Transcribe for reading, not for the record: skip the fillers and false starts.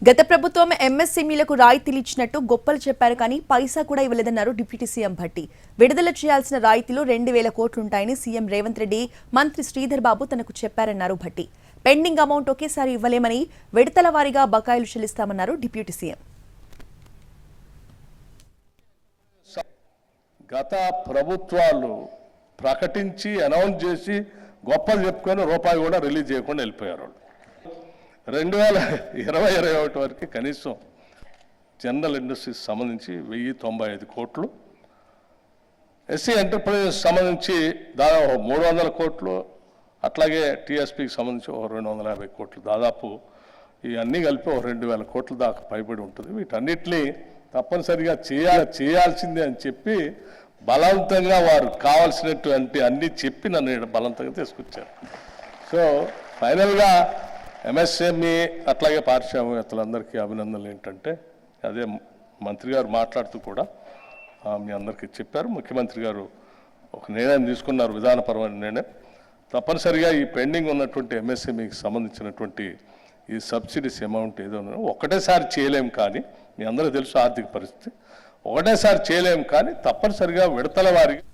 గత ప్రభుత్వం ఎంఎస్ఎంఈలకు రాయితీలు ఇచ్చినట్టు గొప్పలు చెప్పారు కానీ పైసా కూడా ఇవ్వలేదన్నారు డిప్యూటీ సీఎం భట్టి. విడుదల చేయాల్సిన రాయితీలు 2,000 కోట్లుంటాయని సీఎం రేవంత్ రెడ్డి మంత్రి శ్రీధర్ బాబు తనకు చెప్పారన్నారు భట్టి. పెండింగ్ అమౌంట్ ఒకేసారి ఇవ్వలేమని విడతల వారీగా బకాయిలు చెల్లిస్తామన్నారు డిప్యూటీ సీఎం. గత ప్రభుత్వాలు ప్రకటించి అనౌన్స్ చేసి గొప్పలు చెప్పుకొని రూపాయి కూడా రిలీజ్ చేయకుండా వెళ్ళిపోయారు. 2020-21 వరకు కనీసం జనరల్ ఇండస్ట్రీస్ సంబంధించి 1,095 కోట్లు, ఎస్సీ ఎంటర్ప్రైజెస్ సంబంధించి దాదాపు 300 కోట్లు, అట్లాగే టీఎస్పీకి సంబంధించి 250 కోట్లు, దాదాపు ఇవన్నీ కలిపి 2,000 కోట్ల దాకా పైబడి ఉంటుంది. వీటన్నిటినీ తప్పనిసరిగా చేయాల్సిందే అని చెప్పి బలవంతంగా వారు కావాల్సినటువంటి అన్నీ చెప్పి నన్ను బలవంతంగా తీసుకొచ్చారు. సో ఫైనల్గా ఎంఎస్ఎంఈ అట్లాగే పారిశ్రామికవేత్తలందరికీ అభినందనలు. ఏంటంటే అదే మంత్రి గారు మాట్లాడుతూ కూడా మీ అందరికీ చెప్పారు. ముఖ్యమంత్రి గారు ఒక నిర్ణయం తీసుకున్నారు, విధానపరమైన నిర్ణయం. తప్పనిసరిగా ఈ పెండింగ్ ఉన్నటువంటి ఎంఎస్ఎంఈకి సంబంధించినటువంటి ఈ సబ్సిడీస్ అమౌంట్ ఏదో ఒకటేసారి చేయలేము, కానీ మీ అందరూ తెలుసు ఆర్థిక పరిస్థితి ఒకటేసారి చేయలేము, కానీ తప్పనిసరిగా విడతల వారీగా